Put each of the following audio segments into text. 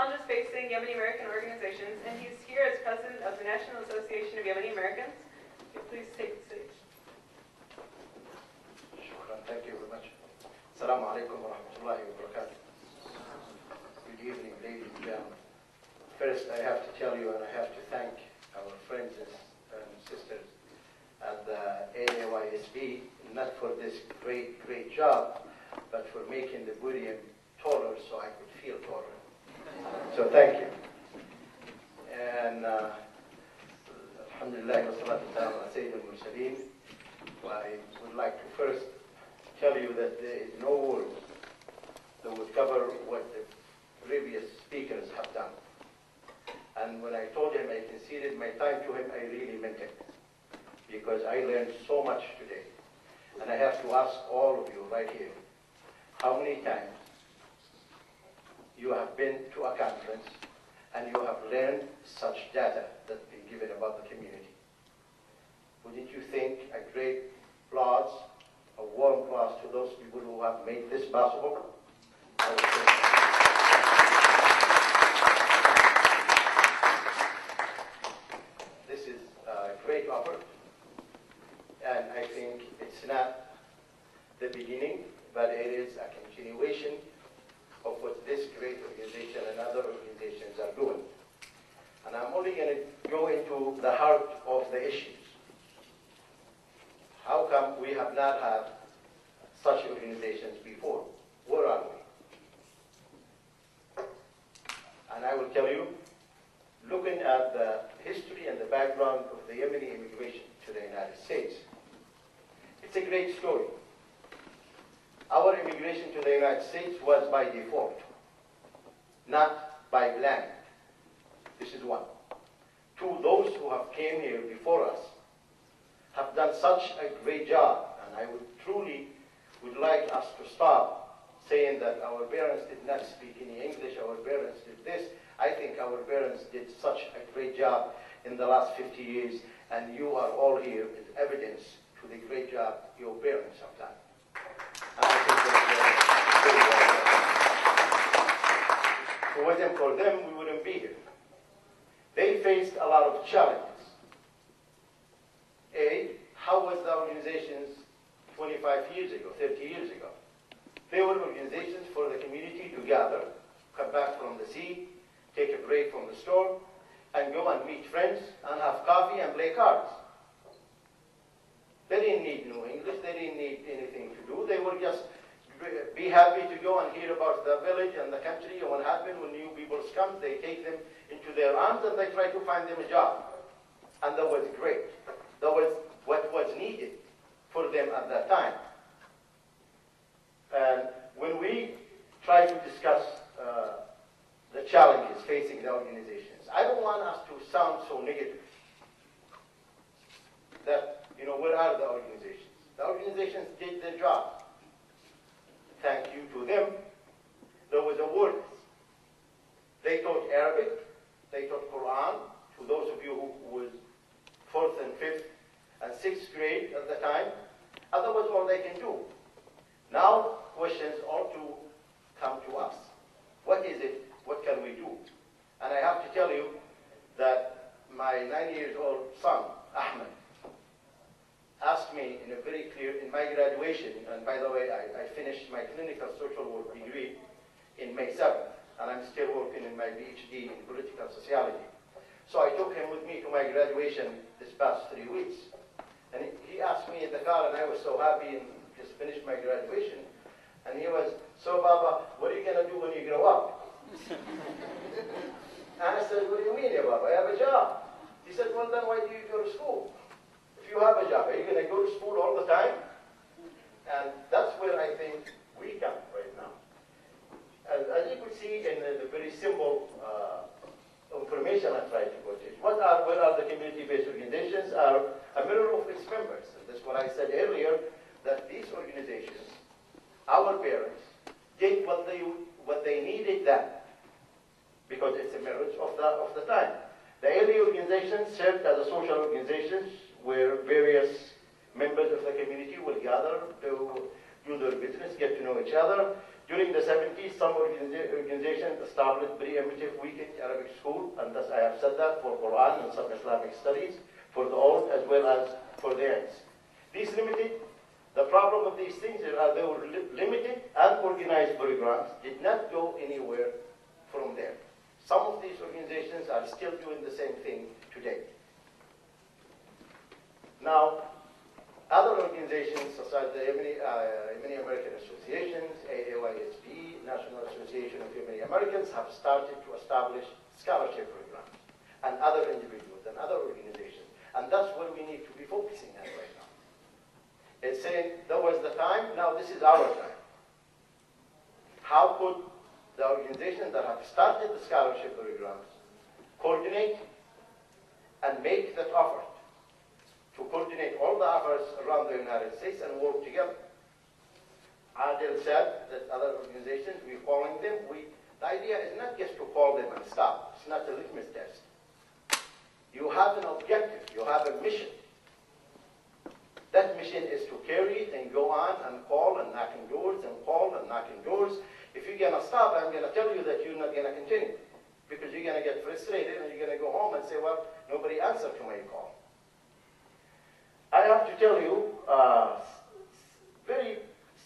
challenges facing Yemeni American organizations, and he's here as president of the National Association of Yemeni Americans. Please take the stage. Thank you very much. Assalamu alaikum wa rahmatullahi wa barakatuh. Good evening, ladies and gentlemen. First, I have to tell you, and I have to thank our friends and sisters at the AAYSP, not for this great job, but for making the podium taller so I could feel taller. So thank you. And alhamdulillah wa salatu wa salam ala Sayyid al-Mursaleen. I would like to first tell you that there is no word that would cover what the previous speakers have done. And when I told him I conceded my time to him, I really meant it. Because I learned so much today. And I have to ask all of you right here, how many times you have been to a conference and you have learned such data that's been given about the community? Wouldn't you think a great applause, a warm applause to those people who have made this possible? This is a great offer, and I think it's not the beginning, but it is a continuation of what this great organization and other organizations are doing. And I'm only going to go into the heart of the issues. How come we have not had such organizations before? Where are we? And I will tell you, looking at the history and the background of the Yemeni immigration to the United States, it's a great story. Our immigration to the United States was by default, not by planning. This is one. Two, those who have came here before us have done such a great job, and I would like us to stop saying that our parents did not speak any English, our parents did this. I think our parents did such a great job in the last 50 years, and you are all here as evidence to the great job your parents have done. And I think if it wasn't for them, we wouldn't be here. They faced a lot of challenges. How was the organizations 25 years ago, 30 years ago? They were organizations for the community to gather, come back from the sea, take a break from the store, and go and meet friends and have coffee and play cards. They didn't need no English, they didn't need anything to do. They would just be happy to go and hear about the village and the country and what happened when new people come. They take them into their arms and they try to find them a job. And that was great. That was what was needed for them at that time. And when we try to discuss the challenges facing the organizations, I don't want us to sound so negative that, where are the organizations? The organizations did their job. Thank you to them. There was awareness. They taught Arabic, they taught Quran to those of you who was 4th and 5th and 6th grade at the time, and that was all they can do. Now, questions ought to come to us. What is it? What can we do? And I have to tell you that my 9-year-old son, Ahmed, asked me in a very clear, in my graduation, and by the way, I finished my clinical social work degree in May 7th, and I'm still working in my PhD in political sociology. So I took him with me to my graduation this past 3 weeks. And he asked me in the car, and I was so happy and just finished my graduation. And he was, so Baba, what are you going to do when you grow up? And I said, what do you mean, Baba? I have a job. He said, well, then why do you go to school? If you have a job, are you going to go to school all the time? And that's where I think we come right now. As you could see in the very simple information I tried to put in. What are the community-based organizations? Are a mirror of its members. And that's what I said earlier, that these organizations, our parents, did what they needed then, because it's a mirror of the time. The early organizations served as a social organizations where various members of the community will gather to do their business, get to know each other, During the 70s, some organizations established preemptive weekend Arabic school, and thus I have said that for Quran and some Islamic studies, for the old as well as for the young. These the problem of these things is they were limited and organized programs, did not go anywhere from there. Some of these organizations are still doing the same thing today. Now, other organizations such as the Yemeni American Associations, AAYSP, National Association of Yemeni Americans, have started to establish scholarship programs, and other individuals and other organizations. And that's what we need to be focusing on right now. It's saying, that was the time, now this is our time. How could the organizations that have started the scholarship programs coordinate and make that effort to coordinate all the efforts around the United States and work together? Adel said that other organizations, we're calling them. The idea is not just to call them and stop. It's not a litmus test. You have an objective. You have a mission. That mission is to carry it and go on and call and knock on doors and call and knock on doors. If you're going to stop, I'm going to tell you that you're not going to continue, because you're going to get frustrated and you're going to go home and say, well, nobody answered to my call. I have to tell you very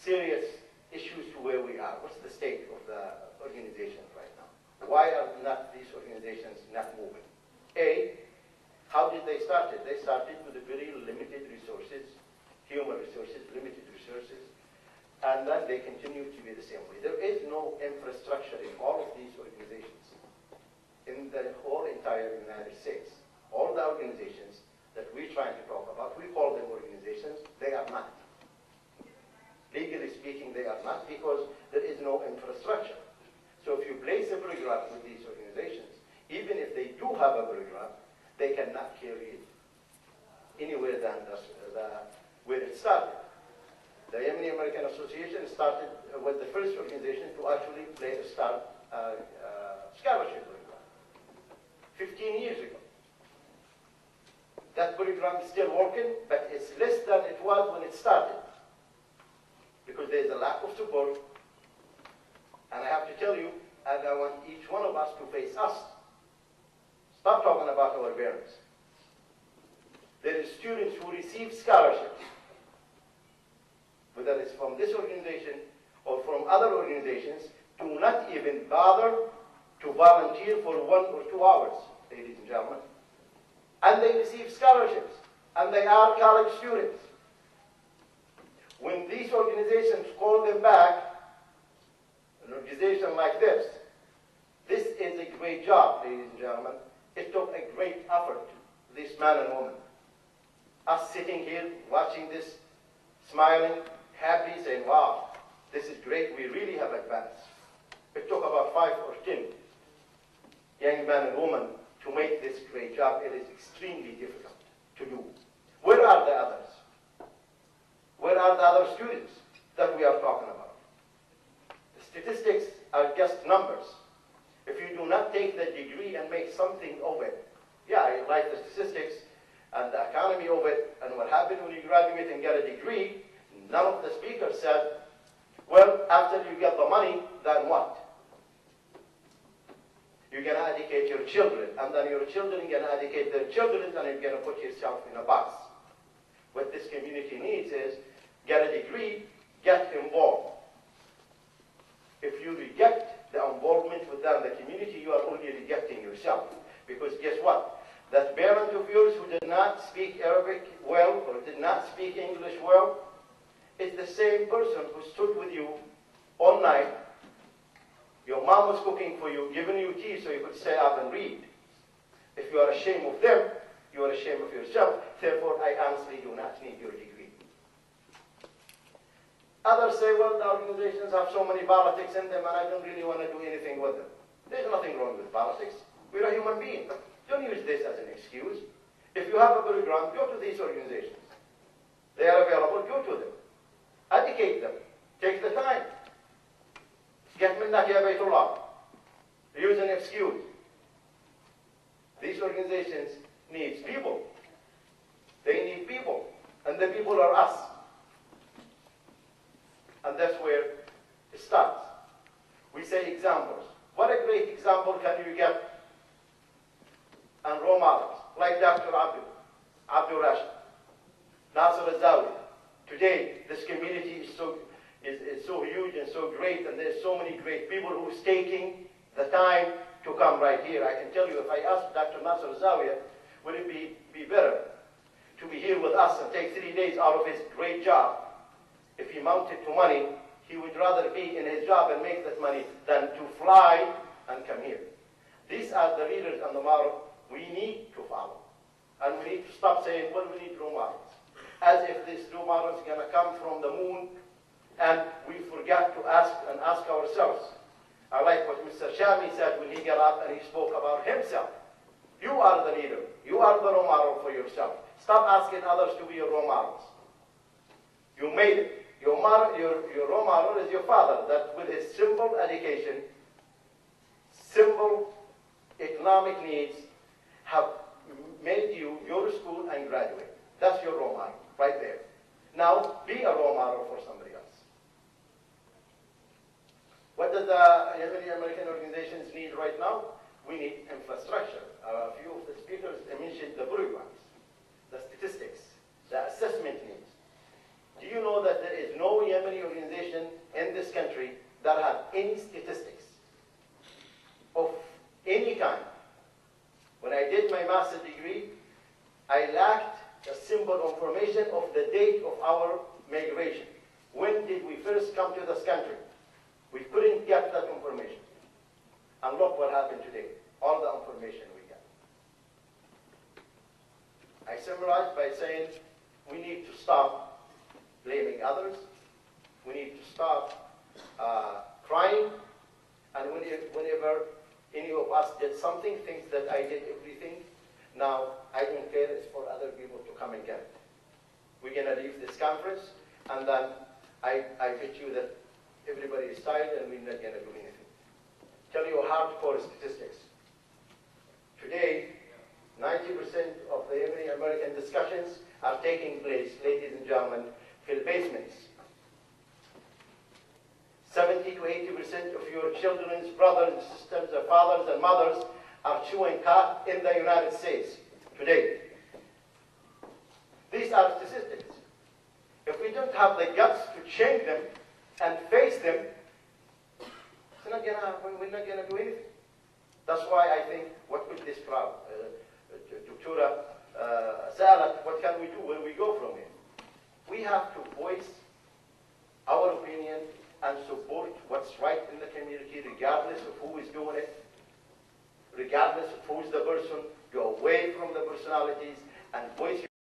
serious issues to where we are. What's the state of the organization right now? Why are not these organizations not moving? A, how did they start it? They started with a very limited resources, human resources, limited resources, and then they continue to be the same way. There is no infrastructure in all of these organizations. In the whole entire United States, all the organizations that we're trying to talk about, we call them organizations, they are not. Legally speaking, they are not, because there is no infrastructure. So if you place a program with these organizations, even if they do have a program, they cannot carry it anywhere than where it started. The Yemeni American Association was the first organization to actually start scholarship program 15 years ago. That program is still working, but it's less than it was when it started, because there's a lack of support. And I have to tell you, and I want each one of us to face us. Stop talking about our parents. There are students who receive scholarships, whether it's from this organization or from other organizations, do not even bother to volunteer for 1 or 2 hours, ladies and gentlemen. And they receive scholarships, and they are college students. When these organizations call them back, an organization like this is a great job, ladies and gentlemen. It took a great effort, this man and woman. Us sitting here, watching this, smiling, happy, saying, wow, this is great, we really have advanced. It took about 5 or 10 young men and women to make this great job. It is extremely difficult to do. Where are the others? Where are the other students that we are talking about? The statistics are just numbers. If you do not take the degree and make something of it, yeah, I like the statistics and the economy of it, and what happened when you graduate and get a degree, none of the speakers said, well, after you get the money, then what? You're going to educate your children, and then your children are going to educate their children, and you're going to put yourself in a box. What this community needs is get a degree, get involved. If you reject the involvement within the community, you are only rejecting yourself. Because guess what? That parent of yours who did not speak Arabic well or did not speak English well is the same person who stood with you all night. Your mom was cooking for you, giving you tea so you could stay up and read. If you are ashamed of them, you are ashamed of yourself. Therefore, I honestly do not need your degree. Others say, well, the organizations have so many politics in them and I don't really want to do anything with them. There's nothing wrong with politics. We're a human being. Don't use this as an excuse. If you have a program, go to these organizations. They are available, go to them. Educate them. Take the time. Get minna ya baytullah. Use an excuse. These organizations need people. They need people. And the people are us. And that's where it starts. We say examples. What a great example can you get and role models, like Dr. Abdul Rashid, Nasser Azawi. Today, this community is so huge and so great, and there's so many great people who's taking the time to come right here. I can tell you, if I asked Dr. Nasser Azawi, would it be better to be here with us and take 3 days out of his great job? If he mounted to money, he would rather be in his job and make that money than to fly and come here. These are the leaders and the model we need to follow. And we need to stop saying, well, we need role models. As if this role model is going to come from the moon, and we forget to ask ourselves. I like what Mr. Shami said when he got up and he spoke about himself. You are the leader. You are the role model for yourself. Stop asking others to be your role models. You made it. Your role model is your father, that with his simple education, simple economic needs, have made you go to school and graduate. That's your role model, right there. Now, be a role model for somebody else. What does the Yemeni American organizations need right now? We need infrastructure. A few of the speakers mentioned the programs, the statistics, the assessment needs. Do you know that there is no Yemeni organization in this country that has any statistics of any kind? When I did my master's degree, I lacked the simple information of the date of our migration. When did we first come to this country? We couldn't get that information. And look what happened today. All the information we got. I summarized by saying we need to stop blaming others. We need to stop crying. And whenever any of us did something, thinks that I did everything, now I don't care, it's for other people to come and get it. We're going to leave this conference, and then I bet you that everybody is tired and we're not going to do anything. Tell you hardcore statistics. Today, 90% of the Yemeni American discussions are taking place, ladies and gentlemen, in basements. 70 to 80% of your children's brothers and sisters, their fathers and mothers are chewing crack in the United States today. These are statistics. If we don't have the guts to change them and face them, we're not going to do anything. That's why I think, what could this crowd, Dr. Salat, what can we do? Where do we go from here? We have to voice our opinion and support what's right in the community, regardless of who is doing it, regardless of who's the person. Go away from the personalities and voice